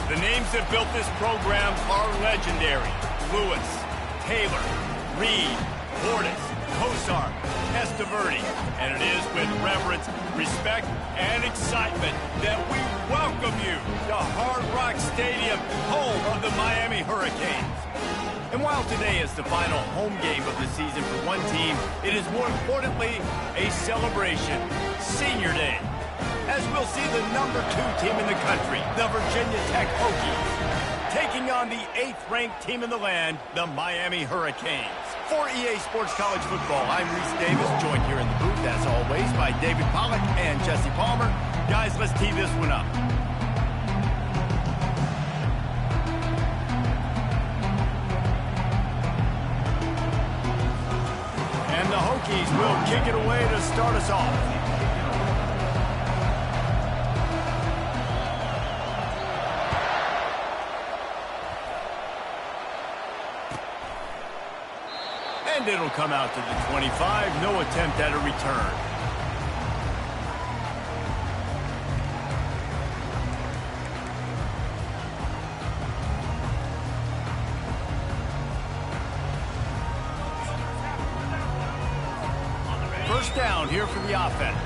The names that built this program are legendary. Lewis, Taylor, Reed, Portis, Kosar, Testaverde. And it is with reverence, respect, and excitement that we welcome you to Hard Rock Stadium, home of the Miami Hurricanes. And while today is the final home game of the season for one team, it is more importantly a celebration, Senior Day, as we'll see the #2 team in the country, the Virginia Tech Hokies, taking on the 8th-ranked team in the land, the Miami Hurricanes. For EA Sports College Football, I'm Reese Davis, joined here in the booth, as always, by David Pollack and Jesse Palmer. Guys, let's tee this one up. And the Hokies will kick it away to start us off. And it'll come out to the 25. No attempt at a return. First down here for the offense.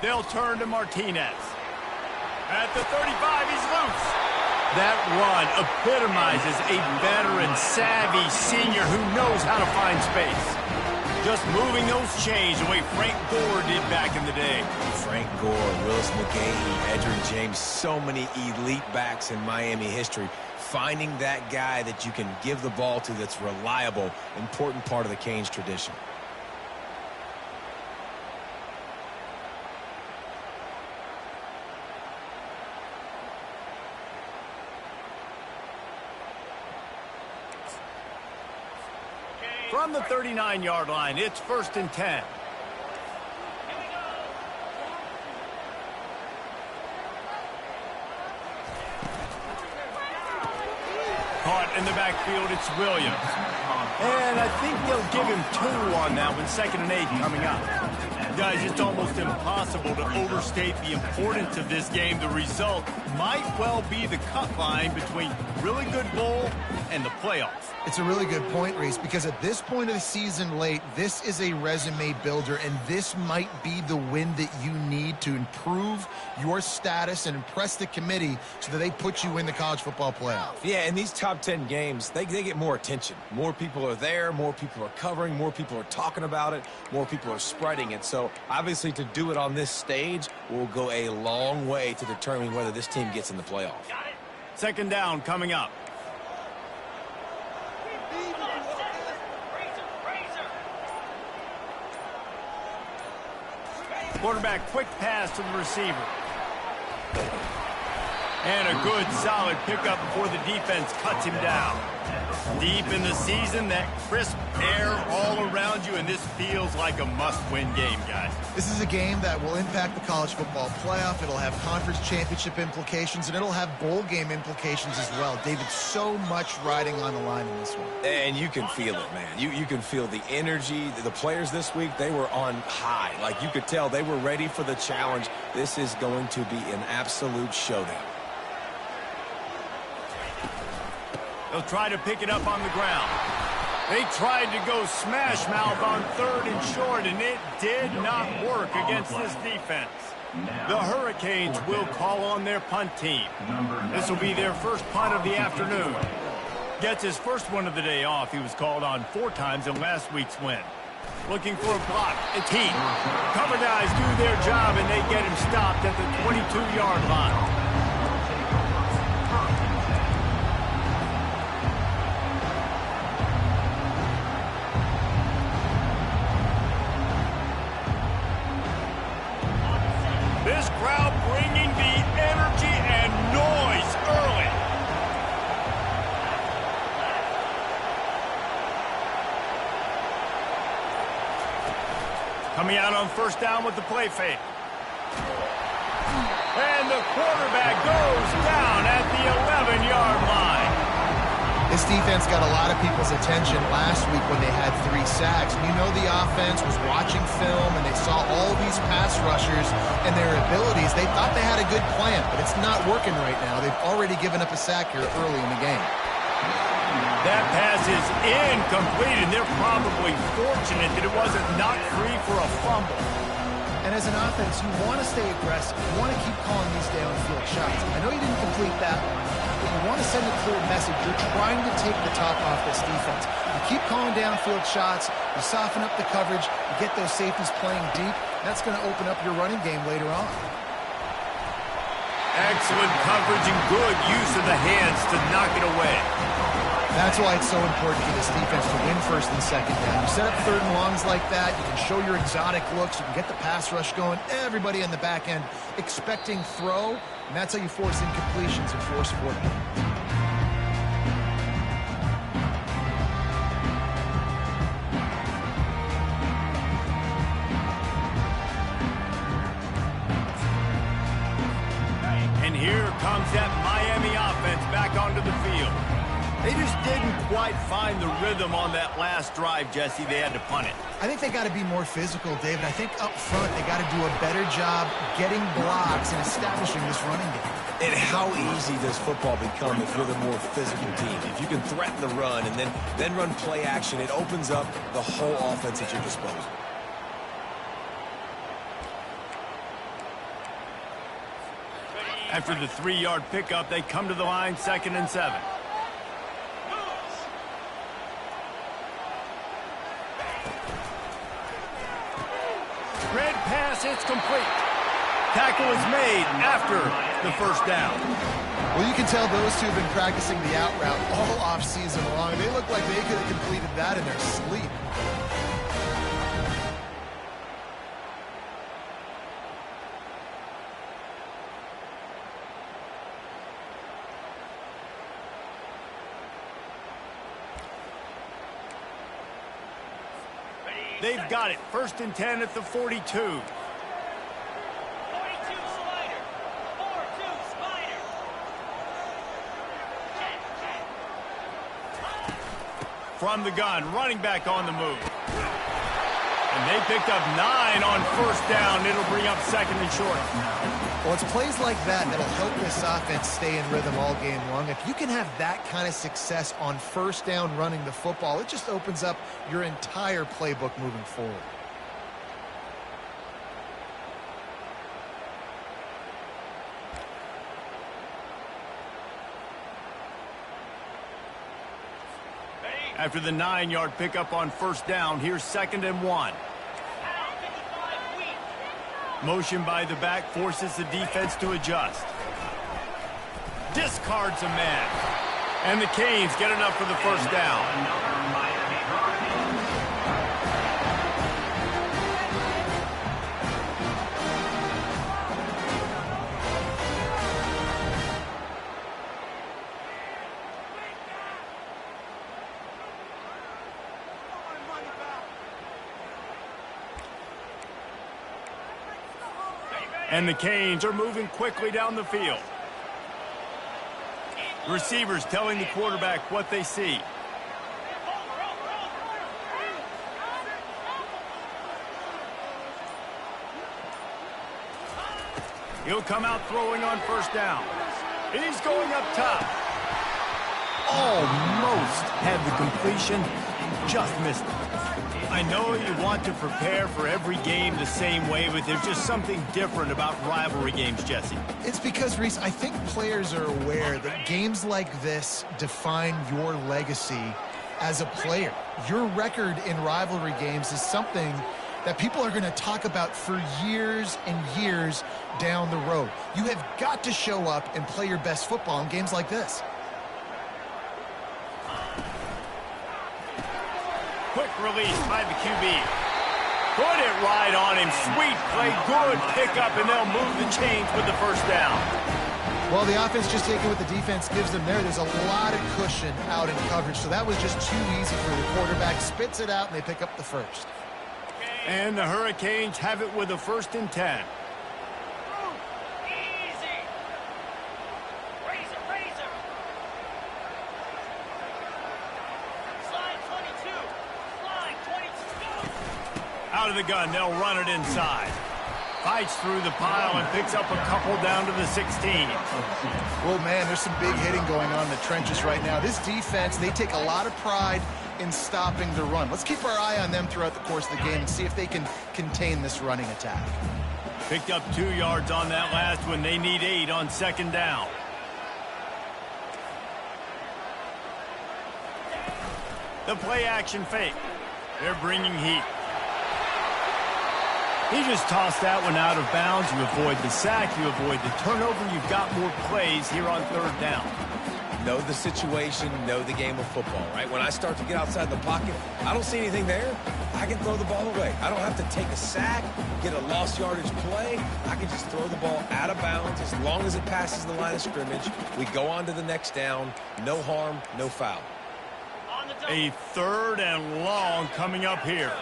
They'll turn to Martinez. At the 35, he's loose. That run epitomizes a veteran, savvy senior who knows how to find space. Just moving those chains the way Frank Gore did back in the day. Frank Gore, Willis McGahee, Edgerrin James, so many elite backs in Miami history. Finding that guy that you can give the ball to that's reliable, important part of the Canes tradition. From the 39-yard line, it's 1st and 10. Caught in the backfield, it's Williams. And I think they'll give him 2 on that one, 2nd and 8 coming up. Guys, it's almost impossible to overstate the importance of this game. The result might well be the cut line between really good bowl and the playoffs. It's a really good point, Reese, because at this point of the season late, this is a resume builder, and this might be the win that you need to improve your status and impress the committee so that they put you in the college football playoff. Yeah, in these top 10 games, they get more attention. More people are there, more people are covering, more people are talking about it, more people are spreading it. So, obviously, to do it on this stage will go a long way to determining whether this team gets in the playoff. 2nd down coming up. Quarterback, quick pass to the receiver. And a good, solid pickup before the defense cuts him down. Deep in the season, that crisp air all around you, and this feels like a must-win game, guys. This is a game that will impact the college football playoff. It'll have conference championship implications, and it'll have bowl game implications as well. David, so much riding on the line in this one. And you can feel it, man. You can feel the energy. The players this week, they were on high. Like, you could tell they were ready for the challenge. This is going to be an absolute showdown. They'll try to pick it up on the ground. They tried to go smash mouth on 3rd and short, and it did not work against this defense. The Hurricanes will call on their punt team. This will be their first punt of the afternoon. Gets his first one of the day off. He was called on 4 times in last week's win. Looking for a block. It's Heat. Cover guys do their job, and they get him stopped at the 22-yard line. This crowd bringing the energy and noise early. Coming out on 1st down with the play fake. And the quarterback goes down at the 11-yard line. This defense got a lot of people's attention last week when they had 3 sacks. And you know the offense was watching film, and they saw all these pass rushers and their abilities. They thought they had a good plan, but it's not working right now. They've already given up a sack here early in the game. That pass is incomplete, and they're probably fortunate that it wasn't knocked free for a fumble. And as an offense, you want to stay aggressive. You want to keep calling these downfield shots. I know you didn't complete that one, but you want to send a clear message. You're trying to take the top off this defense. You keep calling downfield shots. You soften up the coverage. You get those safeties playing deep. That's going to open up your running game later on. Excellent coverage and good use of the hands to knock it away. That's why it's so important for this defense to win first and second down. You set up third and longs like that, you can show your exotic looks, you can get the pass rush going, everybody on the back end expecting throw, and that's how you force incompletions and force fourth. And here comes that Miami offense back onto the field. They just didn't quite find the rhythm on that last drive, Jesse. They had to punt it. I think they got to be more physical, David. I think up front they got to do a better job getting blocks and establishing this running game. And how easy does football become if you're the more physical team? If you can threaten the run and then run play action, it opens up the whole offense at your disposal. After the 3-yard pickup, they come to the line 2nd and 7. Red pass, it's complete. Tackle is made after the first down. Well, you can tell those two have been practicing the out route all offseason long. They look like they could have completed that in their sleep. They've got it. 1st and 10 at the 42. 42 slider. 4-2 slider. From the gun, running back on the move. And they picked up 9 on 1st down. It'll bring up 2nd and short. Well, it's plays like that that'll help this offense stay in rhythm all game long. If you can have that kind of success on 1st down running the football, it just opens up your entire playbook moving forward. After the 9-yard pickup on 1st down, here's 2nd and 1. Motion by the back forces the defense to adjust. Discards a man. And the Canes get enough for the 1st down. And the Canes are moving quickly down the field. Receivers telling the quarterback what they see. He'll come out throwing on 1st down. He's going up top. Almost had the completion, just missed it. I know you want to prepare for every game the same way, but there's just something different about rivalry games, Jesse. It's because, Reese, I think players are aware that games like this define your legacy as a player. Your record in rivalry games is something that people are going to talk about for years and years down the road. You have got to show up and play your best football in games like this. Quick release by the QB. Put it right on him. Sweet play, good pickup, and they'll move the chains with the 1st down. Well, the offense just taking what the defense gives them there. There's a lot of cushion out in coverage, so that was just too easy for the quarterback. Spits it out, and they pick up the 1st. And the Hurricanes have it with a 1st and 10. Easy. Razor, razor. Slide 22. Slide 22. Out of the gun, they'll run it inside. Fights through the pile and picks up a couple down to the 16. Well, man, there's some big hitting going on in the trenches right now. This defense, they take a lot of pride in stopping the run. Let's keep our eye on them throughout the course of the game and see if they can contain this running attack. Picked up 2 yards on that last one. They need 8 on second down. The play action fake. They're bringing heat. He just tossed that one out of bounds. You avoid the sack, you avoid the turnover. You've got more plays here on third down. Know the situation, know the game of football, right? When I start to get outside the pocket, I don't see anything there. I can throw the ball away. I don't have to take a sack, get a lost yardage play. I can just throw the ball out of bounds as long as it passes the line of scrimmage. We go on to the next down. No harm, no foul. A 3rd and long coming up here.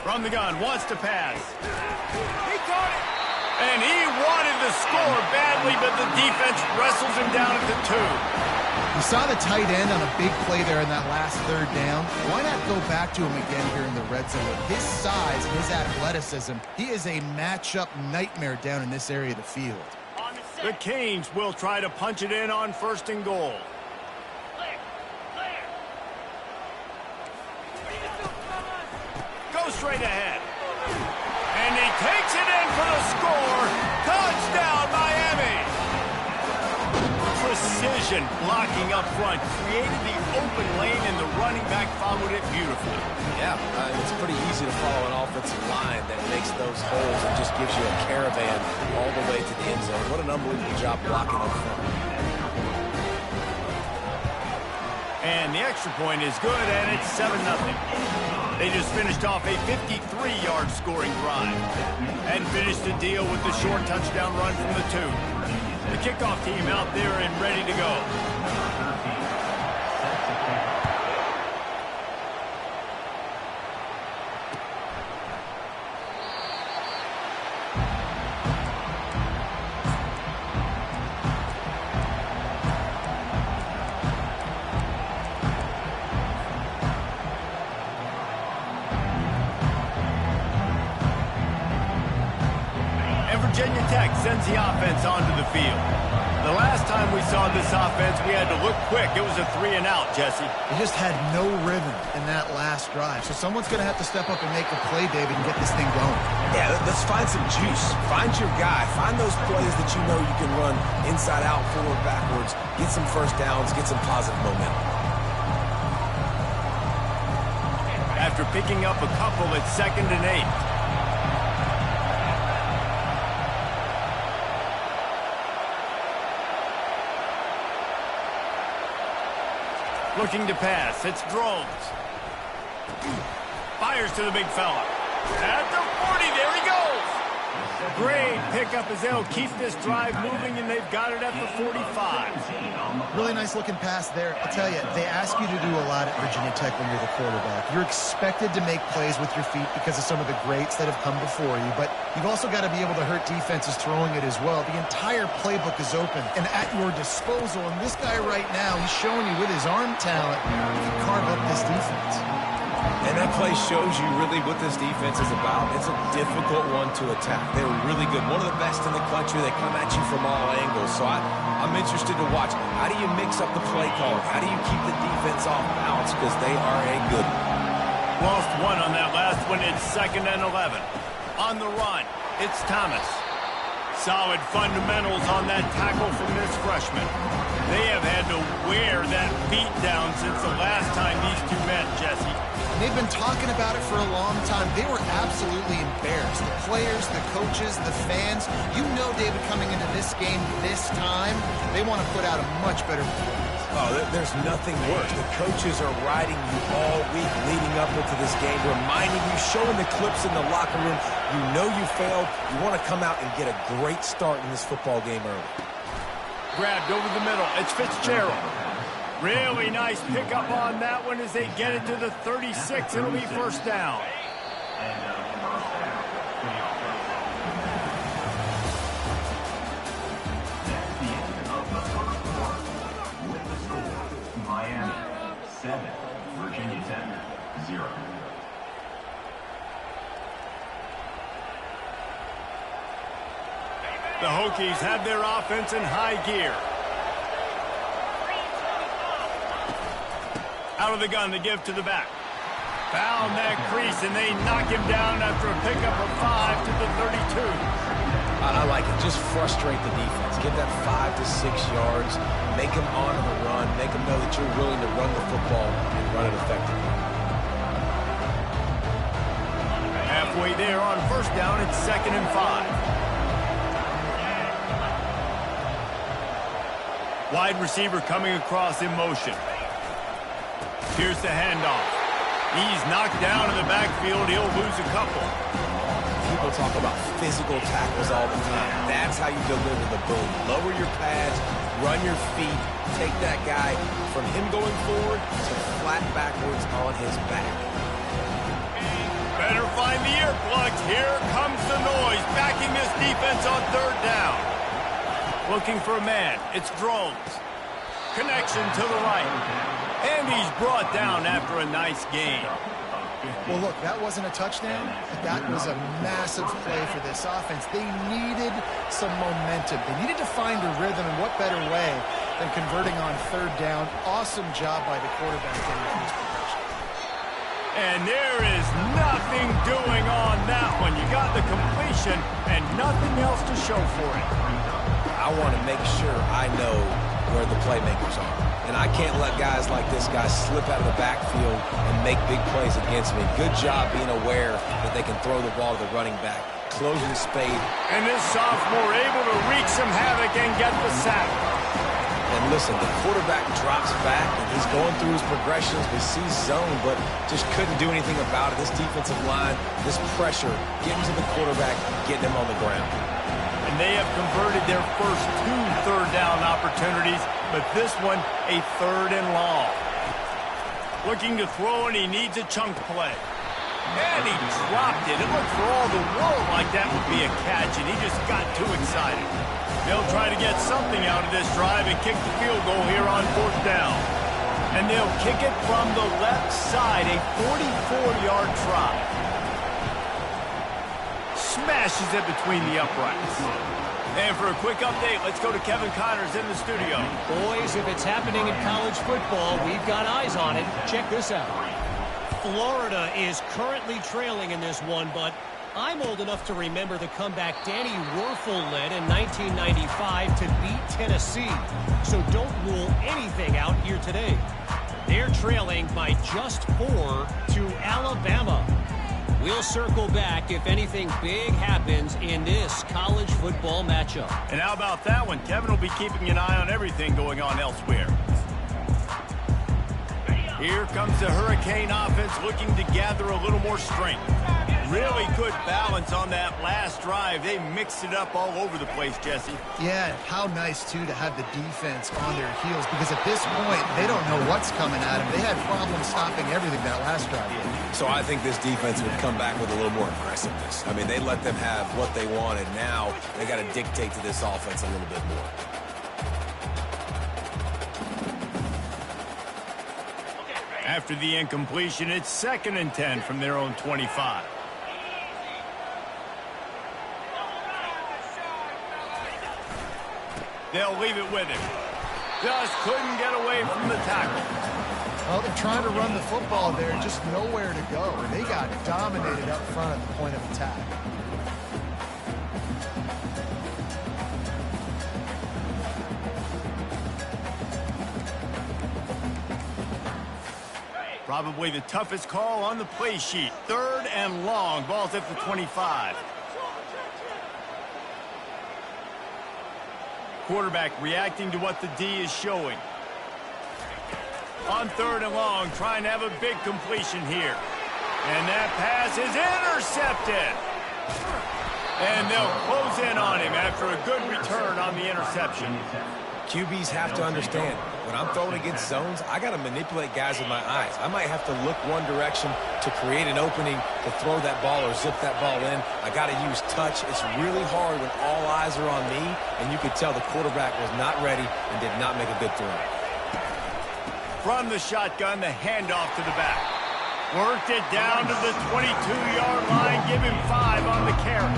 From the gun, wants to pass. He caught it. And he wanted to score badly, but the defense wrestles him down at the 2. You saw the tight end on a big play there in that last 3rd down. Why not go back to him again here in the red zone? With his size and his athleticism, he is a matchup nightmare down in this area of the field. The Canes will try to punch it in on 1st and goal. Go straight ahead. And he takes it in for the score. Touchdown, Miami. Precision blocking up front. Created the open lane, and the running back followed it beautifully. Yeah, it's pretty easy to follow an offensive line that makes those holes and just gives you a caravan all the way to the end zone. What an unbelievable job blocking up front. And the extra point is good, and it's 7-0. They just finished off a 53-yard scoring drive and finished the deal with the short touchdown run from the 2. The kickoff team out there and ready to go. Virginia Tech sends the offense onto the field. The last time we saw this offense, we had to look quick. It was a 3-and-out, Jesse. They just had no rhythm in that last drive. So someone's going to have to step up and make a play, David, and get this thing going. Yeah, let's find some juice. Find your guy. Find those plays that you know you can run inside out, forward, backwards. Get some first downs. Get some positive momentum. After picking up a couple, it's 2nd and 8. Looking to pass. It's Drones. Fires to the big fella. At the 40, there he goes. Great pickup as they'll keep this drive moving, and they've got it at the 45. Really nice looking pass there. I'll tell you, they ask you to do a lot at Virginia Tech when you're the quarterback. You're expected to make plays with your feet because of some of the greats that have come before you, but you've also got to be able to hurt defenses throwing it as well. The entire playbook is open and at your disposal, and this guy right now, he's showing you with his arm talent, he can carve up this defense. And that play shows you really what this defense is about. It's a difficult one to attack. They're really good. One of the best in the country. They come at you from all angles. So I'm interested to watch. How do you mix up the play calling? How do you keep the defense off balance? Because they are a good one. Lost one on that last one. It's 2nd and 11. On the run, it's Thomas. Solid fundamentals on that tackle from this freshman. They have had to wear that beat down since the last time these two met, Jesse. They've been talking about it for a long time. They were absolutely embarrassed. The players, the coaches, the fans. You know, David, coming into this game this time, they want to put out a much better performance. Oh, there's nothing worse. The coaches are riding you all week leading up into this game, reminding you, showing the clips in the locker room. You know you failed. You want to come out and get a great start in this football game early. Grabbed over the middle. It's Fitzgerald. Really nice pickup on that one as they get it to the 36. It'll be 1st down. The Hokies have their offense in high gear. Out of the gun to give to the back. Found that crease, and they knock him down after a pickup of 5 to the 32. I like it. Just frustrate the defense. Get that 5 to 6 yards. Make them honor the run. Make them know that you're willing to run the football and run it effectively. Halfway there on first down, it's 2nd and 5. Wide receiver coming across in motion. Here's the handoff. He's knocked down in the backfield. He'll lose a couple. People talk about physical tackles all the time. That's how you deliver the boom. Lower your pads, run your feet, take that guy from him going forward to flat backwards on his back. Better find the earplugs. Here comes the noise, backing this defense on 3rd down. Looking for a man. It's Drones. Connection to the right. And he's brought down after a nice gain. Well, look, that wasn't a touchdown, but that was a massive play for this offense. They needed some momentum. They needed to find a rhythm, and what better way than converting on 3rd down. Awesome job by the quarterback getting through his progression. And there is nothing doing on that one. You got the completion and nothing else to show for it. I want to make sure I know where the playmakers are. And I can't let guys like this guy slip out of the backfield and make big plays against me. Good job being aware that they can throw the ball to the running back, closing the spade. And this sophomore able to wreak some havoc and get the sack. And listen, the quarterback drops back, and he's going through his progressions. We see zone, but just couldn't do anything about it. This defensive line, this pressure, getting to the quarterback, getting him on the ground. And they have converted their first 2 third down opportunities, but this one a 3rd and long. Looking to throw, and he needs a chunk play. And he dropped it. It looked for all the world like that would be a catch, and he just got too excited. They'll try to get something out of this drive and kick the field goal here on 4th down. And they'll kick it from the left side, a 44-yard try. Smashes it between the uprights. And for a quick update, let's go to Kevin Connors in the studio. Boys, if it's happening in college football, we've got eyes on it. Check this out. Florida is currently trailing in this one, but I'm old enough to remember the comeback Danny Werfel led in 1995 to beat Tennessee. So don't rule anything out here today. They're trailing by just 4 to Alabama. We'll circle back if anything big happens in this college football matchup. And how about that one? Kevin will be keeping an eye on everything going on elsewhere. Here comes the Hurricane offense looking to gather a little more strength. Really good balance on that last drive. They mixed it up all over the place, Jesse. Yeah, how nice, too, to have the defense on their heels, because at this point, they don't know what's coming at them. They had problems stopping everything that last drive. So I think this defense would come back with a little more aggressiveness. I mean, they let them have what they wanted. Now they got to dictate to this offense a little bit more. After the incompletion, it's 2nd and 10 from their own 25. They'll leave it with him. Just couldn't get away from the tackle. Well, they're trying to run the football there, just nowhere to go. And they got dominated up front at the point of attack. Probably the toughest call on the play sheet. 3rd and long. Ball's at the 25. Quarterback reacting to what the D is showing. On 3rd and long, trying to have a big completion here. And that pass is intercepted. And they'll close in on him after a good return on the interception. QBs have to understand, when I'm throwing against zones, I got to manipulate guys with my eyes. I might have to look one direction to create an opening to throw that ball or zip that ball in. I got to use touch. It's really hard when all eyes are on me, and you could tell the quarterback was not ready and did not make a good throw. From the shotgun, the handoff to the back. Worked it down to the 22-yard line. Give him 5 on the carry.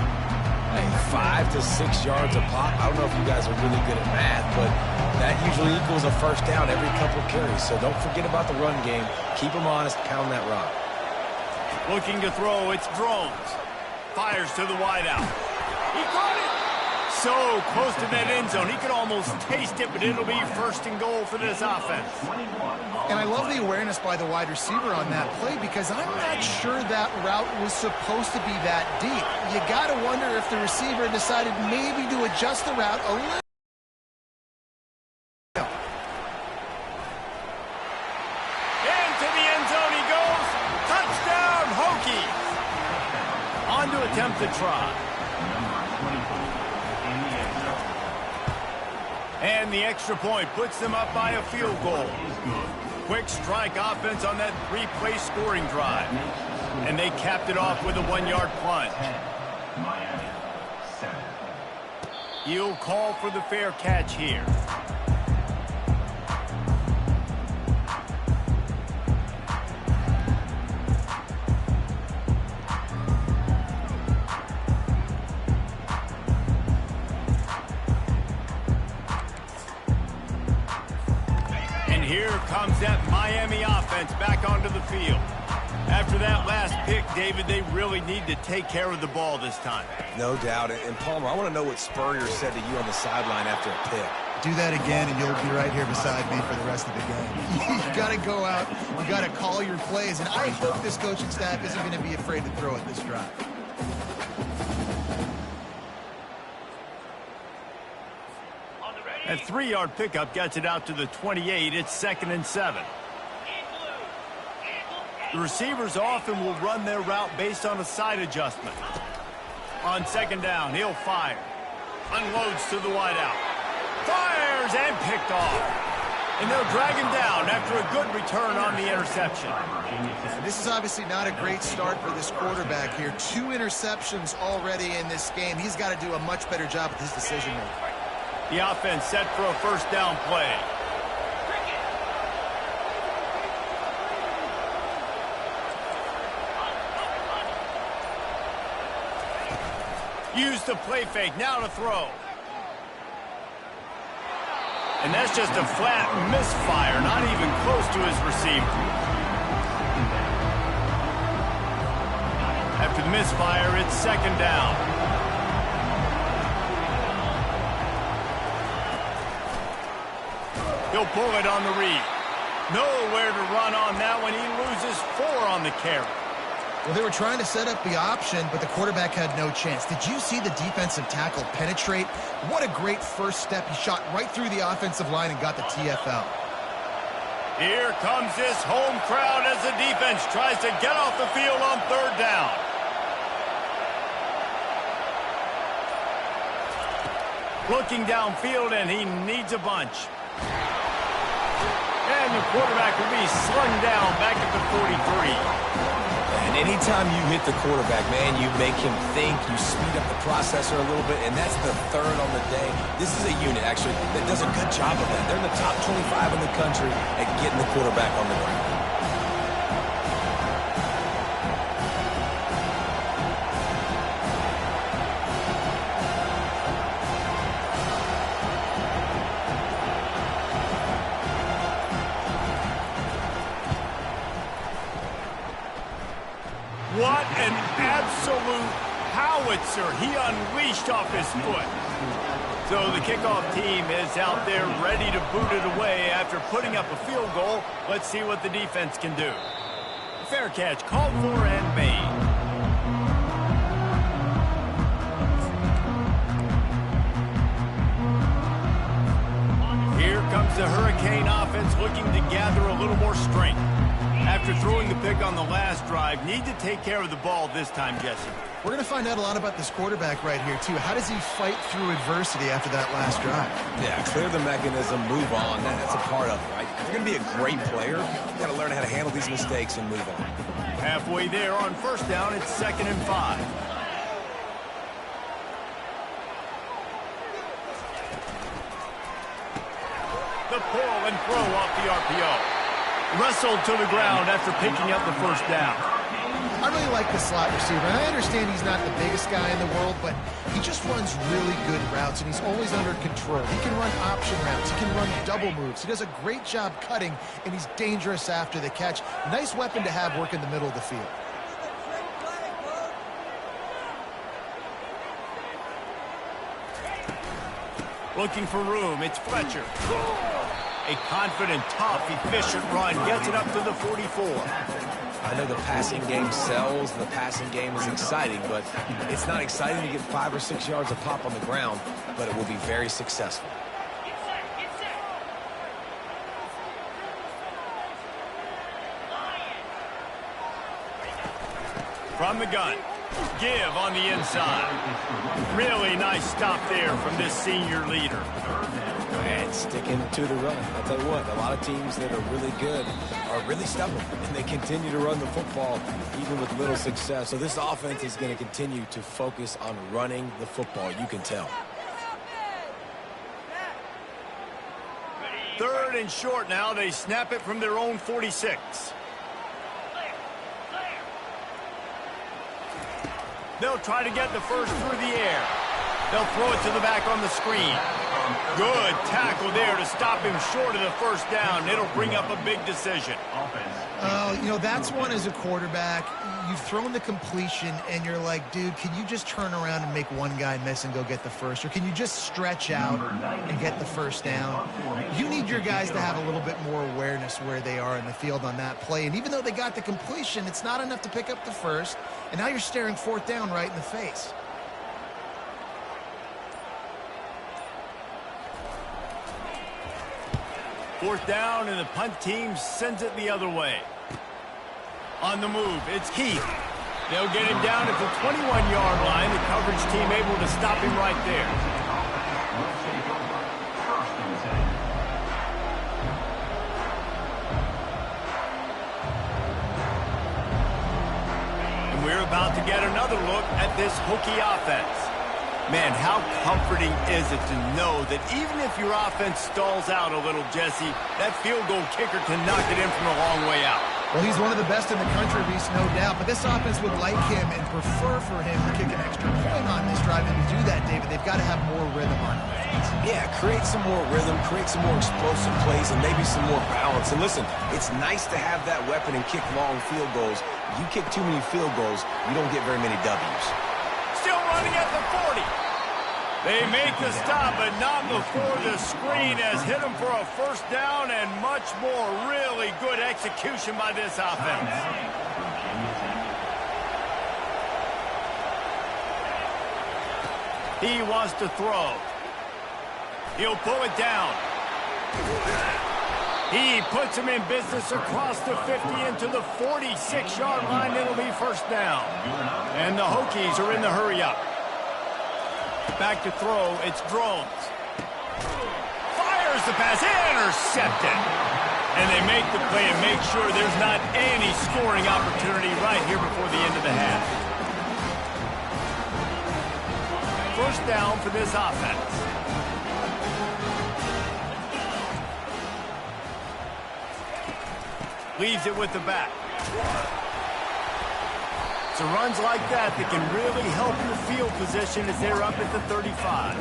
Hey, 5 to 6 yards a pop. I don't know if you guys are really good at math, but that usually equals a first down every couple of carries. So don't forget about the run game. Keep them honest, pound that rock. Looking to throw, it's Drones. Fires to the wideout. He caught it! So close to that end zone. He could almost taste it, but it'll be first and goal for this offense. And I love the awareness by the wide receiver on that play because I'm not sure that route was supposed to be that deep. You got to wonder if the receiver decided maybe to adjust the route a little. Into the end zone he goes. Touchdown, Hokies. On to attempt the try. And the extra point puts them up by a field goal. Quick strike offense on that 3-play scoring drive. And they capped it off with a 1-yard plunge. He'll call for the fair catch here. Here comes that Miami offense back onto the field. After that last pick, David, they really need to take care of the ball this time. No doubt. And Palmer, I want to know what Spurrier said to you on the sideline after a pick. Do that again, and you'll be right here beside me for the rest of the game. You got to go out. You got to call your plays, and I hope this coaching staff isn't going to be afraid to throw at this drive. That 3-yard pickup gets it out to the 28. It's 2nd and 7. The receivers often will run their route based on a side adjustment. On 2nd down, he'll fire. Unloads to the wideout. Fires and picked off. And they'll drag him down after a good return on the interception. This is obviously not a great start for this quarterback here. 2 interceptions already in this game. He's got to do a much better job with his decision-making. The offense set for a first down play. Use the play fake, now to throw. And that's just a flat misfire, not even close to his receiver. After the misfire, it's 2nd down. He'll pull it on the read. Nowhere to run on that one. He loses 4 on the carry. Well, they were trying to set up the option, but the quarterback had no chance. Did you see the defensive tackle penetrate? What a great first step. He shot right through the offensive line and got the TFL. Here comes this home crowd as the defense tries to get off the field on 3rd down. Looking downfield, and he needs a bunch. And the quarterback will be slung down back at the 43. And anytime you hit the quarterback, man, you make him think, you speed up the processor a little bit, and that's the 3rd on the day. This is a unit, actually, that does a good job of that. They're in the top 25 in the country at getting the quarterback on the ground. What an absolute howitzer he unleashed off his foot. So the kickoff team is out there ready to boot it away after putting up a field goal. Let's see what the defense can do. Fair catch called for and made. Here comes the Hurricane offense looking to gather a little more strength. After throwing the pick on the last drive, need to take care of the ball this time, Jesse. We're going to find out a lot about this quarterback right here, too. How does he fight through adversity after that last drive? Yeah, clear the mechanism, move on. That's a part of it, right? If you're going to be a great player, you've got to learn how to handle these mistakes and move on. Halfway there on 1st down, it's 2nd and 5. The pull and throw off the RPO. Wrestled to the ground after picking up the first down. I really like the slot receiver, and I understand he's not the biggest guy in the world, but he just runs really good routes, and he's always under control. He can run option routes. He can run double moves. He does a great job cutting, and he's dangerous after the catch. Nice weapon to have work in the middle of the field. Looking for room, it's Fletcher. A confident, tough, efficient run gets it up to the 44. I know the passing game sells, the passing game is exciting, but it's not exciting to get 5 or 6 yards of pop on the ground, but it will be very successful. From the gun, give on the inside. Really nice stop there from this senior leader. And sticking to the run. I'll tell you what, a lot of teams that are really good are really stubborn, and they continue to run the football even with little success. So this offense is going to continue to focus on running the football. You can tell. 3rd and short now. They snap it from their own 46. They'll try to get the first through the air. They'll throw it to the back on the screen. Good tackle there to stop him short of the first down. It'll bring up a big decision. You know, that's one as a quarterback. You've thrown the completion, and you're like, dude, can you just turn around and make one guy miss and go get the first? Or can you just stretch out and get the first down? You need your guys to have a little bit more awareness where they are in the field on that play. And even though they got the completion, it's not enough to pick up the first. And now you're staring 4th down right in the face. Fourth down, and the punt team sends it the other way. On the move, it's Heath. They'll get him down at the 21-yard line. The coverage team able to stop him right there. And we're about to get another look at this Hokie offense. Man, how comforting is it to know that even if your offense stalls out a little, Jesse, that field goal kicker can knock it in from a long way out. Well, he's one of the best in the country, Reese, no doubt. But this offense would like him and prefer for him to kick an extra point on this drive. And to do that, David, they've got to have more rhythm on offense. Yeah, create some more rhythm, create some more explosive plays, and maybe some more balance. And listen, it's nice to have that weapon and kick long field goals. You kick too many field goals, you don't get very many W's. Still running at the 40. They make the stop, but not before the screen has hit them for a first down and much more. Really good execution by this offense. He wants to throw. He'll pull it down. He puts him in business across the 50 into the 46-yard line. It'll be first down. And the Hokies are in the hurry-up. Back to throw, it's Drones. Fires the pass, intercepted. And they make the play and make sure there's not any scoring opportunity right here before the end of the half. First down for this offense. Leaves it with the back. So runs like that can really help your field position as they're up at the 35.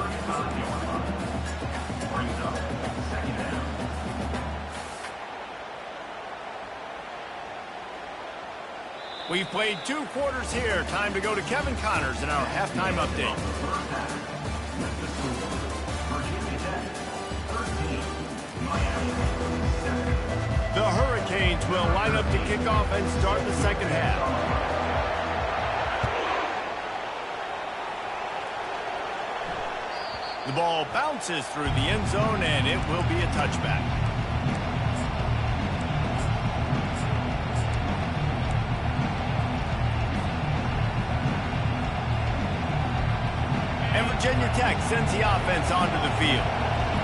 We've played 2 quarters here. Time to go to Kevin Connors in our halftime update. The Hurricanes will line up to kick off and start the second half. The ball bounces through the end zone, and it will be a touchback. And Virginia Tech sends the offense onto the field.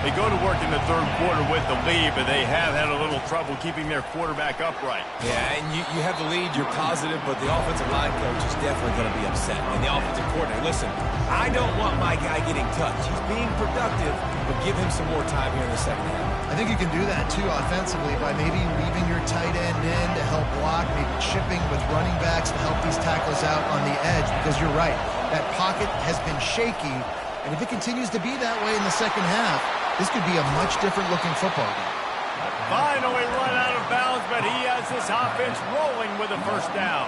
They go to work in the third quarter with the lead, but they have had a little trouble keeping their quarterback upright. Yeah, and you have the lead, you're positive, but the offensive line coach is definitely going to be upset. And the offensive coordinator, listen, I don't want my guy getting touched. He's being productive, but give him some more time here in the second half. I think you can do that, too, offensively, by maybe leaving your tight end in to help block, maybe chipping with running backs to help these tackles out on the edge, because you're right. That pocket has been shaky, and if it continues to be that way in the second half, this could be a much different-looking football game. Finally run out of bounds, but he has this offense rolling with a first down.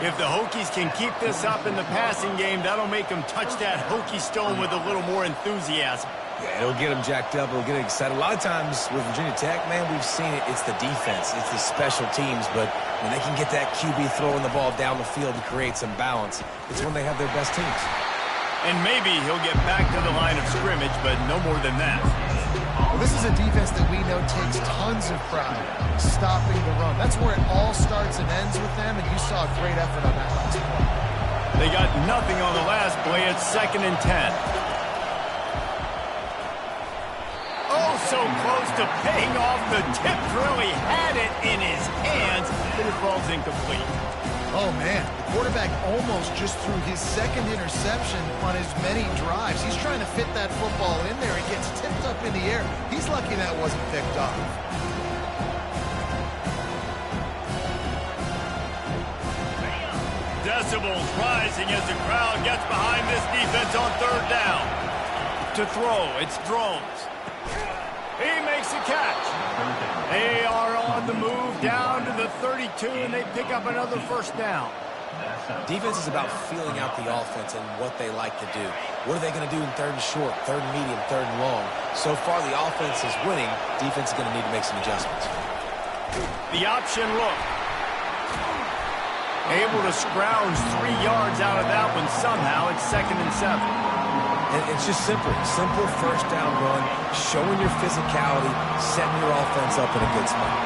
If the Hokies can keep this up in the passing game, that'll make them touch that Hokie stone with a little more enthusiasm. Yeah, it'll get them jacked up. It'll get them excited. A lot of times with Virginia Tech, man, we've seen it. It's the defense. It's the special teams. But when they can get that QB throwing the ball down the field to create some balance, it's when they have their best teams. And maybe he'll get back to the line of scrimmage, but no more than that. Well, this is a defense that we know takes tons of pride stopping the run. That's where it all starts and ends with them, and you saw a great effort on that last play. They got nothing on the last play. It's 2nd and 10. Oh, so close to paying off the tip drill. He had it in his hands, but it falls incomplete. Oh, man, the quarterback almost just threw his second interception on as many drives. He's trying to fit that football in there. It gets tipped up in the air. He's lucky that wasn't picked off. Decibels rising as the crowd gets behind this defense on 3rd down. To throw, it's Drones. He makes a catch. They are on the move down to the 32, and they pick up another first down. Defense is about feeling out the offense and what they like to do. What are they going to do in 3rd and short, 3rd and medium, 3rd and long? So far, the offense is winning. Defense is going to need to make some adjustments. The option look. Able to scrounge 3 yards out of that one somehow. It's 2nd and 7. And it's just simple first down run, showing your physicality, setting your offense up in a good spot.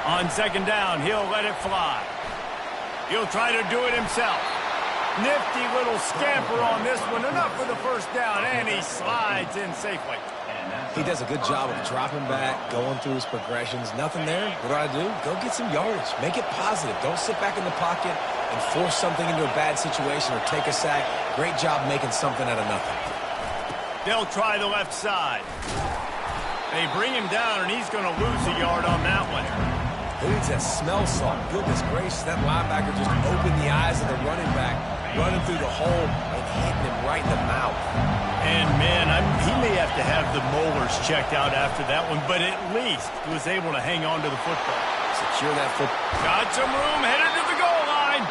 On 2nd down, he'll let it fly. He'll try to do it himself. Nifty little scamper on this one, enough for the first down, and he slides in safely. He does a good job of dropping back, going through his progressions. Nothing there. What do? Go get some yardage. Make it positive. Don't sit back in the pocket and force something into a bad situation or take a sack. Great job making something out of nothing. They'll try the left side. They bring him down, and he's going to lose a yard on that one. Who needs that smell salt? Goodness gracious, that linebacker just opened the eyes of the running back, running through the hole and hitting him right in the mouth. And, man, he may have to have the molars checked out after that one, but at least he was able to hang on to the football. Secure that football. Got some room, headed to the goal line.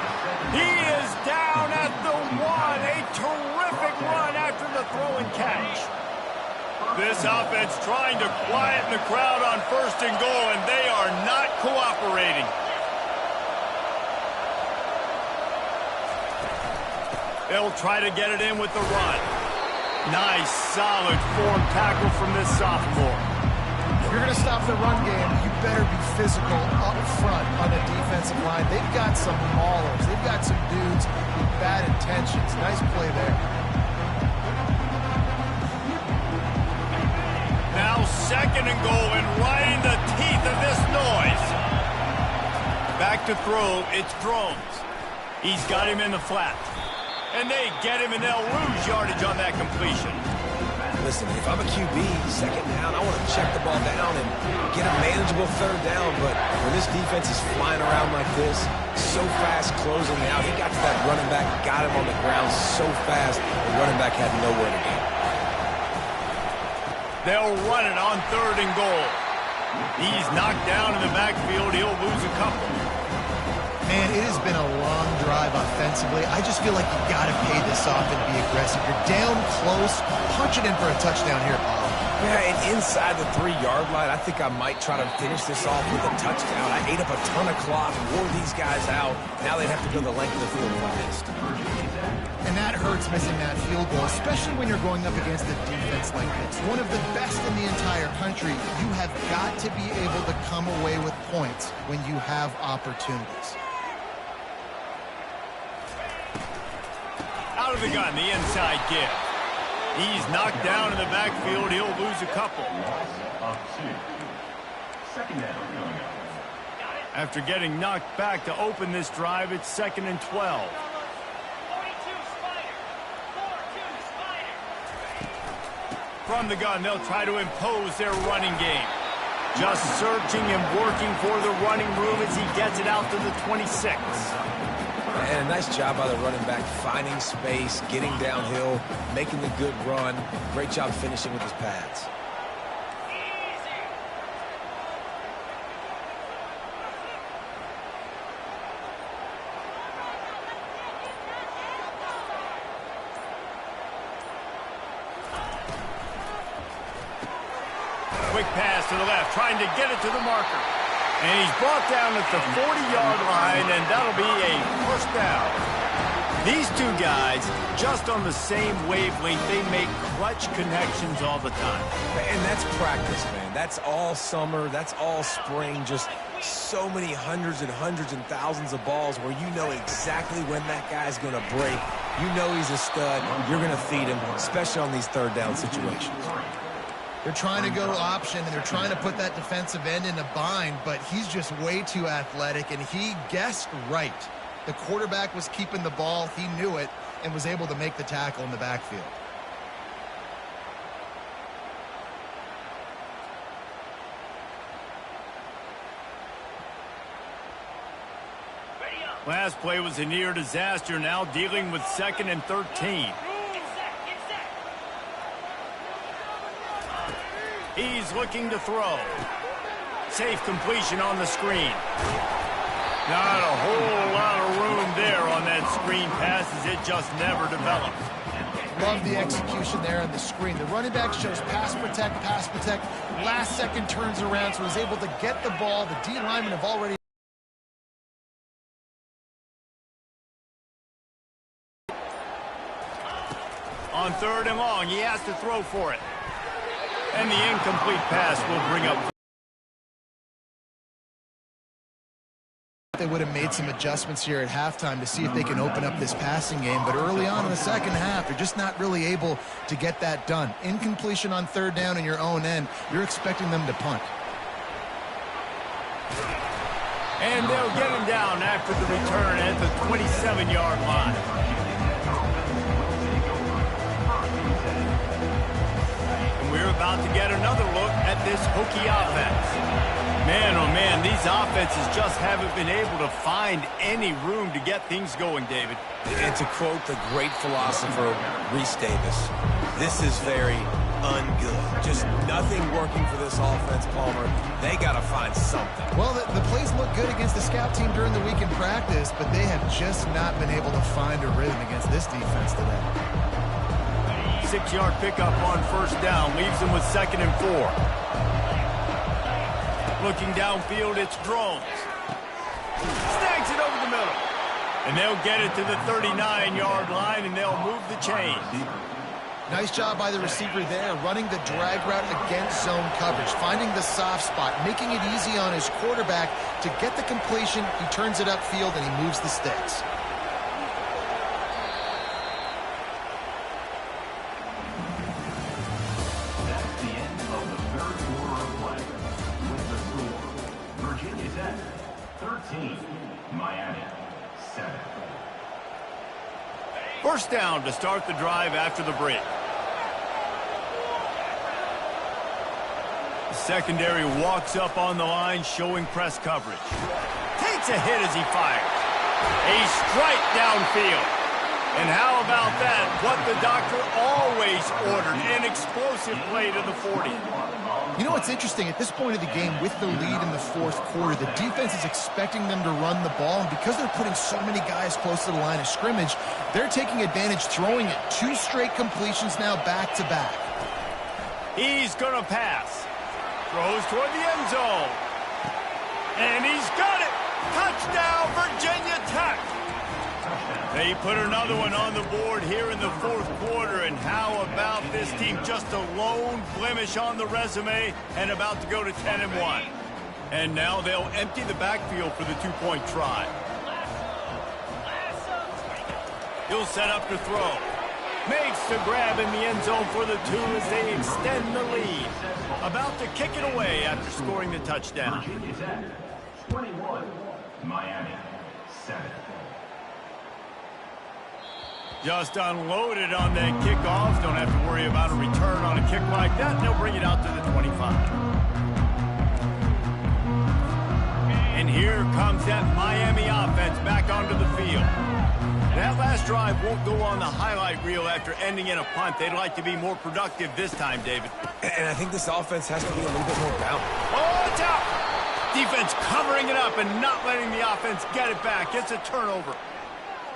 He is down at the 1. A terrific run after the throw and catch. This offense trying to quieten the crowd on 1st and goal, and they are not cooperating. They'll try to get it in with the run. Nice, solid form tackle from this sophomore. If you're going to stop the run game, you better be physical up front on the defensive line. They've got some maulers. They've got some dudes with bad intentions. Nice play there. Now 2nd and goal, and right in the teeth of this noise. Back to throw, it's Drones. He's got him in the flat. And they get him, and they'll lose yardage on that completion. Listen, if I'm a QB, 2nd down, I want to check the ball down and get a manageable 3rd down. But when this defense is flying around like this, so fast closing out, he got to that running back, got him on the ground so fast, the running back had nowhere to go. They'll run it on 3rd and goal. He's knocked down in the backfield. He'll lose a couple. Man, it has been a long drive offensively. I just feel like you got to pay this off and be aggressive. You're down close. Punch it in for a touchdown here, Paul. Yeah, and inside the 3-yard line, I think I might try to finish this off with a touchdown. I ate up a ton of clock, wore these guys out. Now they'd have to go the length of the field if I missed. And that hurts missing that field goal, especially when you're going up against a defense like this. One of the best in the entire country. You have got to be able to come away with points when you have opportunities. Out of the gun, the inside give. He's knocked down in the backfield. He'll lose a couple. After getting knocked back to open this drive, it's 2nd and 12. From the gun, they'll try to impose their running game. Just searching and working for the running room as he gets it out to the 26. And a nice job by the running back, finding space, getting downhill, making a good run. Great job finishing with his pads. Quick pass to the left, trying to get it to the marker. And he's brought down at the 40-yard line, and that'll be a first down. These two guys, just on the same wavelength, they make clutch connections all the time. And that's practice, man. That's all summer. That's all spring. Just so many hundreds and hundreds and thousands of balls where you know exactly when that guy's going to break. You know he's a stud. You're going to feed him, especially on these third down situations. They're trying to go option, and they're trying to put that defensive end in a bind, but he's just way too athletic, and he guessed right. The quarterback was keeping the ball. He knew it and was able to make the tackle in the backfield. Last play was a near disaster, now dealing with 2nd and 13. He's looking to throw. Safe completion on the screen. Not a whole lot of room there on that screen pass as it just never developed. Love the execution there on the screen. The running back shows pass protect, pass protect. Last second turns around, so he's able to get the ball. The D linemen have already... On 3rd and long, he has to throw for it. And the incomplete pass will bring up... They would have made some adjustments here at halftime to see if they can open up this passing game, but early on in the second half, they're just not really able to get that done. Incompletion on 3rd down in your own end, you're expecting them to punt. And they'll get him down after the return at the 27-yard line. We're about to get another look at this Hokie offense. Man, oh man, these offenses just haven't been able to find any room to get things going, David. And to quote the great philosopher, Reese Davis, this is very ungood. Just nothing working for this offense, Palmer. They got to find something. Well, the plays look good against the scout team during the week in practice, but they have just not been able to find a rhythm against this defense today. 6-yard pickup on 1st down, leaves them with 2nd and 4. Looking downfield, it's Drones. Snags it over the middle. And they'll get it to the 39-yard line, and they'll move the chains. Nice job by the receiver there, running the drag route against zone coverage, finding the soft spot, making it easy on his quarterback to get the completion. He turns it upfield, and he moves the sticks. First down to start the drive after the break. The secondary walks up on the line, showing press coverage. Takes a hit as he fires. A strike downfield. And how about that? What the doctor always ordered, an explosive play to the 40. You know what's interesting? At this point of the game, with the lead in the 4th quarter, the defense is expecting them to run the ball, and because they're putting so many guys close to the line of scrimmage, they're taking advantage, throwing it. 2 straight completions now back-to-back. He's going to pass. Throws toward the end zone. And he's got it! Touchdown, Virginia Tech! They put another one on the board here in the 4th quarter, and how about this team? Just a lone blemish on the resume and about to go to 10-1. And now they'll empty the backfield for the 2-point try. He'll set up to throw. Makes the grab in the end zone for the 2 as they extend the lead. About to kick it away after scoring the touchdown. 21, Miami, 7. Just unloaded on that kickoff. Don't have to worry about a return on a kick like that. They'll bring it out to the 25. And here comes that Miami offense back onto the field. That last drive won't go on the highlight reel after ending in a punt. They'd like to be more productive this time, David. And I think this offense has to be a little bit more balanced. Oh, it's out! Defense covering it up and not letting the offense get it back. It's a turnover.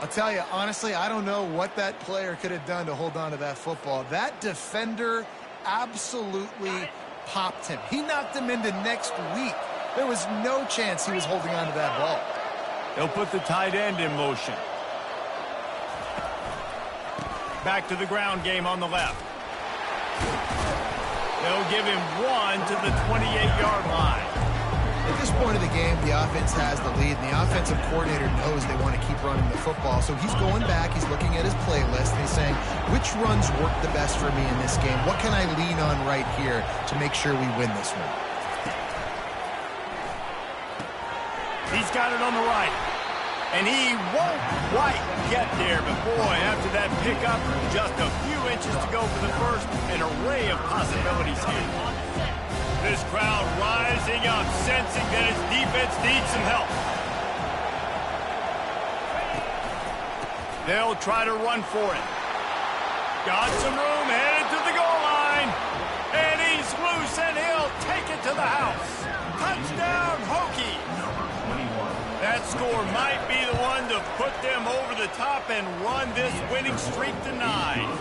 I'll tell you, honestly, I don't know what that player could have done to hold on to that football. That defender absolutely popped him. He knocked him into next week. There was no chance he was holding on to that ball. They'll put the tight end in motion. Back to the ground game on the left. They'll give him 1 to the 28-yard line. At this point of the game, the offense has the lead, and the offensive coordinator knows they want to keep running the football. So he's going back, he's looking at his playlist, and he's saying, which runs work the best for me in this game? What can I lean on right here to make sure we win this one? He's got it on the right. And he won't quite get there, but boy, after that pickup, just a few inches to go for the first, an array of possibilities here. This crowd rising up, sensing that its defense needs some help. They'll try to run for it. Got some room, headed to the goal line. And he's loose, and he'll take it to the house. Touchdown, Hokies. That score might be the one to put them over the top and run this winning streak to 9.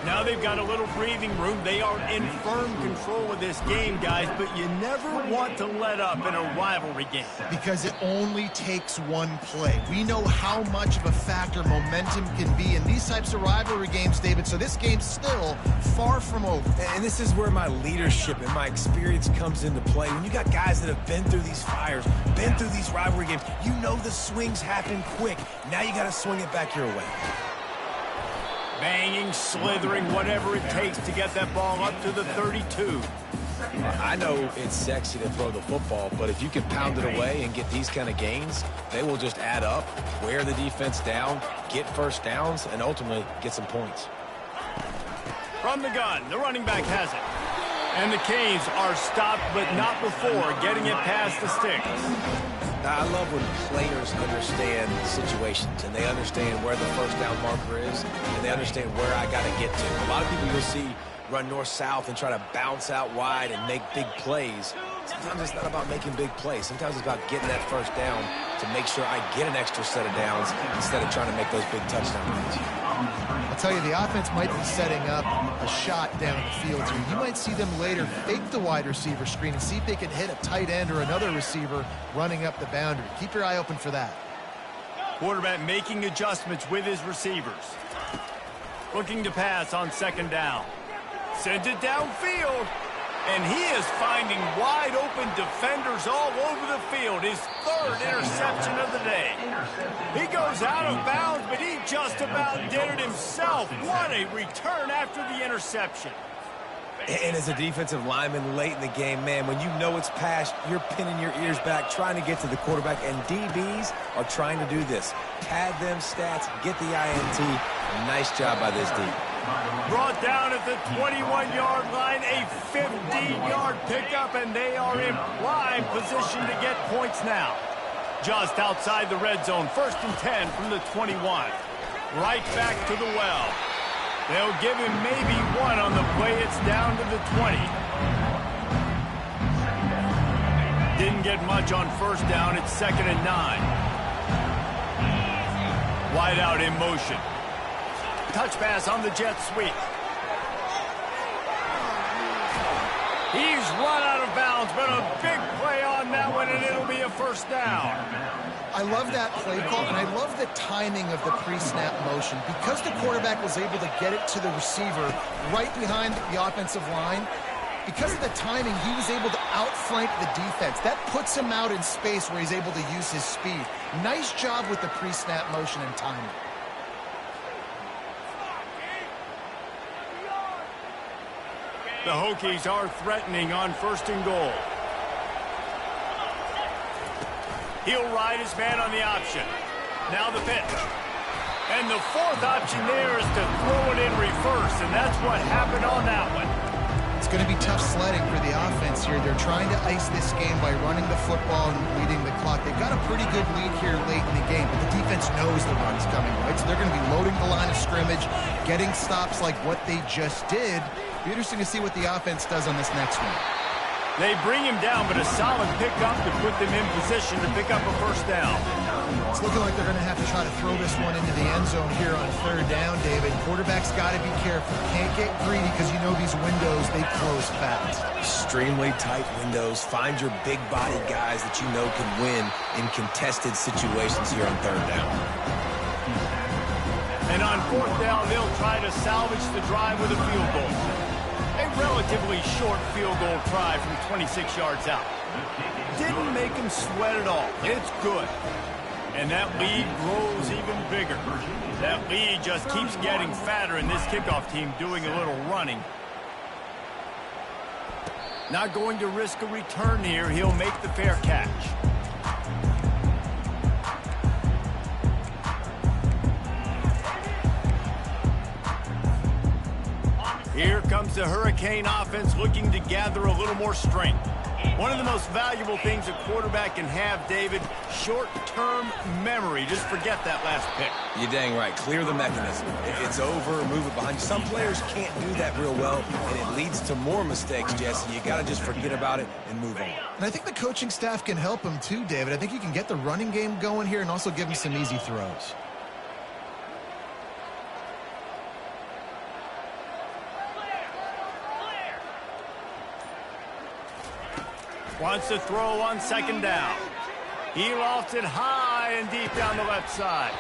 Now they've got a little breathing room. They are in firm control of this game, guys, but you never want to let up in a rivalry game. Because it only takes one play. We know how much of a factor momentum can be in these types of rivalry games, David, so this game's still far from over. And this is where my leadership and my experience comes into play. When you got guys that have been through these fires, been through these rivalry games, you know the swings happen quick. Now you got to swing it back your way. Banging, slithering, whatever it takes to get that ball up to the 32. I know it's sexy to throw the football, but if you can pound it away and get these kind of gains, they will just add up, wear the defense down, get first downs, and ultimately get some points. From the gun, the running back has it. And the Canes are stopped, but not before getting it past the sticks. Now, I love when players understand situations and they understand where the first down marker is and they understand where I got to get to. A lot of people you'll see run north-south and try to bounce out wide and make big plays. Sometimes it's not about making big plays. Sometimes it's about getting that first down to make sure I get an extra set of downs instead of trying to make those big touchdown runs. I'll tell you, the offense might be setting up a shot down the field here. You might see them later fake the wide receiver screen and see if they can hit a tight end or another receiver running up the boundary. Keep your eye open for that. Quarterback making adjustments with his receivers. Looking to pass on second down. Sends it downfield. And he is finding wide open defenders all over the field. His third interception of the day. He goes out of bounds, but he just about did it himself. What a return after the interception. And as a defensive lineman late in the game, man, when you know it's past, you're pinning your ears back, trying to get to the quarterback, and DBs are trying to do this. Pad them stats, get the INT. Nice job by this D. Brought down at the 21-yard line, a 15-yard pickup, and they are in prime position to get points now. Just outside the red zone, 1st and 10 from the 21. Right back to the well. They'll give him maybe one on the play. It's down to the 20. Didn't get much on first down. It's 2nd and 9. Wide out in motion. Touch pass on the jet sweep. He's run out of bounds, but a big play on that one, and it'll be a first down. I love that play call, and I love the timing of the pre-snap motion. Because the quarterback was able to get it to the receiver right behind the offensive line, because of the timing, he was able to outflank the defense. That puts him out in space where he's able to use his speed. Nice job with the pre-snap motion and timing. The Hokies are threatening on 1st and goal. He'll ride his man on the option. Now the pitch. And the 4th option there is to throw it in reverse, and that's what happened on that one. It's going to be tough sledding for the offense here. They're trying to ice this game by running the football and leading the clock. They've got a pretty good lead here late in the game, but the defense knows the run's coming, right? So they're going to be loading the line of scrimmage, getting stops like what they just did. Be interesting to see what the offense does on this next one. They bring him down, but a solid pickup to put them in position to pick up a 1st down. It's looking like they're going to have to try to throw this one into the end zone here on 3rd down, David. Quarterback's got to be careful. Can't get greedy because you know these windows, they close fast. Extremely tight windows. Find your big body guys that you know can win in contested situations here on 3rd down. And on 4th down, they'll try to salvage the drive with a field goal. A relatively short field goal try from 26 yards out. Didn't make him sweat at all. It's good. And that lead grows even bigger. That lead just keeps getting fatter, and this kickoff team doing a little running. Not going to risk a return here. He'll make the fair catch. Here comes the Hurricane offense looking to gather a little more strength. One of the most valuable things a quarterback can have, David, short-term memory. Just forget that last pick. You're dang right. Clear the mechanism. If it's over, move it behind you. Some players can't do that real well, and it leads to more mistakes, Jesse. You got to just forget about it and move on. And I think the coaching staff can help him too, David. I think you can get the running game going here and also give him some easy throws. Wants to throw on 2nd down. He lofts it high and deep down the left side.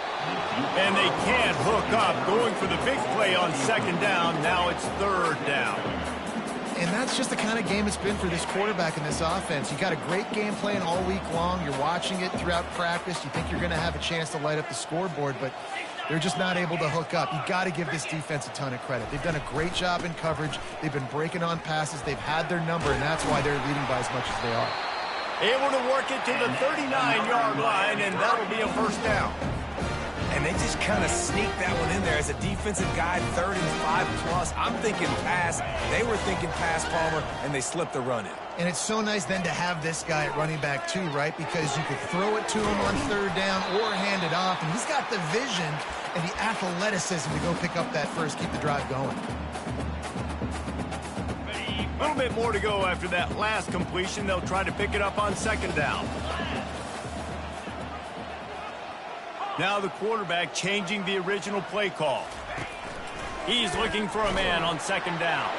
And they can't hook up. Going for the big play on 2nd down. Now it's 3rd down. And that's just the kind of game it's been for this quarterback in this offense. You got a great game plan all week long. You're watching it throughout practice. You think you're going to have a chance to light up the scoreboard, but they're just not able to hook up. You got to give this defense a ton of credit. They've done a great job in coverage. They've been breaking on passes. They've had their number, and that's why they're leading by as much as they are. Able to work it to the 39-yard line, and that'll be a 1st down. And they just kind of sneaked that one in there as a defensive guy, 3rd and 5+. I'm thinking pass. They were thinking pass, Palmer, and they slipped the run in. And it's so nice then to have this guy at running back too, right? Because you could throw it to him on 3rd down or hand it off, and he's got the vision and the athleticism to go pick up that first, keep the drive going. A little bit more to go after that last completion. They'll try to pick it up on 2nd down. Now the quarterback changing the original play call. He's looking for a man on 2nd down.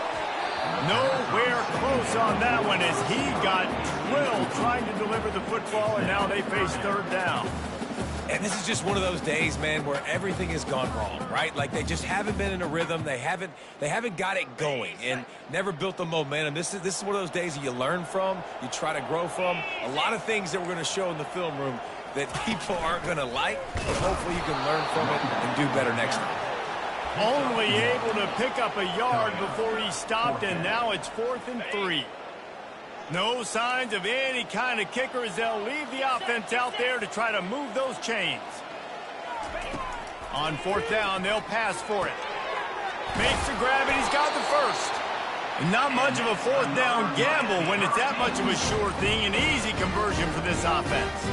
Nowhere close on that one as he got drilled trying to deliver the football, and now they face 3rd down. And this is just one of those days, man, where everything has gone wrong, right? Like they just haven't been in a rhythm. They haven't got it going and never built the momentum. This is one of those days that you learn from, you try to grow from. A lot of things that we're going to show in the film room that people aren't going to like, but hopefully you can learn from it and do better next time. Only able to pick up a yard before he stopped, and now it's 4th and 3. No signs of any kind of kicker as they'll leave the offense out there to try to move those chains. On 4th down, they'll pass for it. Makes the grab, and he's got the first. Not much of a 4th down gamble when it's that much of a sure thing. An easy conversion for this offense.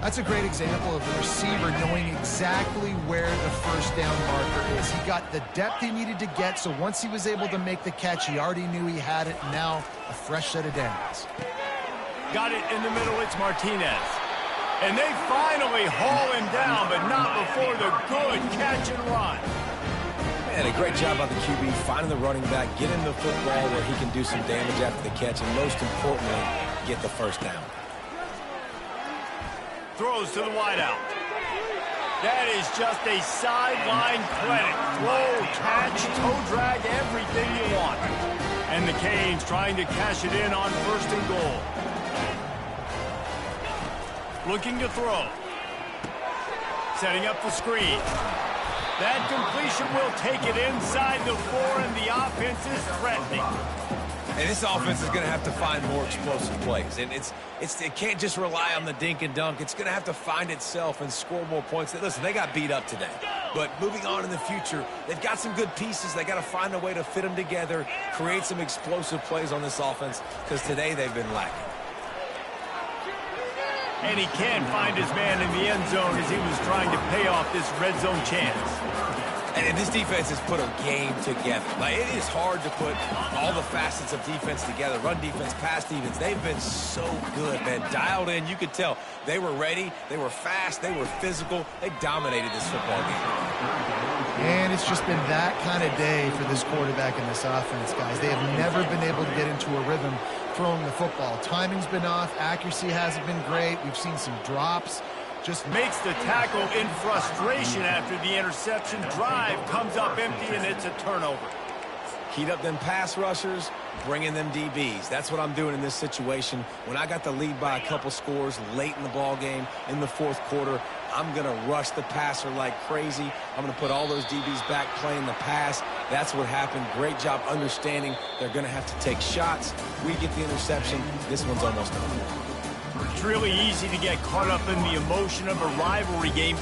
That's a great example of the receiver knowing exactly where the 1st down marker is. He got the depth he needed to get, so once he was able to make the catch, he already knew he had it. Now a fresh set of downs. Got it in the middle. It's Martinez. And they finally haul him down, but not before the good catch and run. Man, a great job by the QB, finding the running back, getting the football where he can do some damage after the catch, and most importantly, get the 1st down. Throws to the wideout. That is just a sideline clinic. Throw, catch, toe drag, everything you want. And the Canes trying to cash it in on 1st and goal. Looking to throw. Setting up the screen. That completion will take it inside the 4, and the offense is threatening. And this offense is going to have to find more explosive plays. And it can't just rely on the dink and dunk. It's going to have to find itself and score more points. Listen, they got beat up today. But moving on in the future, they've got some good pieces. They got to find a way to fit them together, create some explosive plays on this offense, because today they've been lacking. And he can find his man in the end zone as he was trying to pay off this red zone chance. And this defense has put a game together. Like, it is hard to put all the facets of defense together. Run defense, pass defense. They've been so good, man. Dialed in. You could tell they were ready. They were fast. They were physical. They dominated this football game. And it's just been that kind of day for this quarterback and this offense, guys. They have never been able to get into a rhythm throwing the football. Timing's been off. Accuracy hasn't been great. We've seen some drops. Just makes the tackle in frustration after the interception. Drive comes up empty, and it's a turnover. Heat up them pass rushers, bring in them DBs. That's what I'm doing in this situation. When I got the lead by a couple scores late in the ball game, in the fourth quarter, I'm going to rush the passer like crazy. I'm going to put all those DBs back playing the pass. That's what happened. Great job understanding they're going to have to take shots. We get the interception. This one's almost over. It's really easy to get caught up in the emotion of a rivalry game.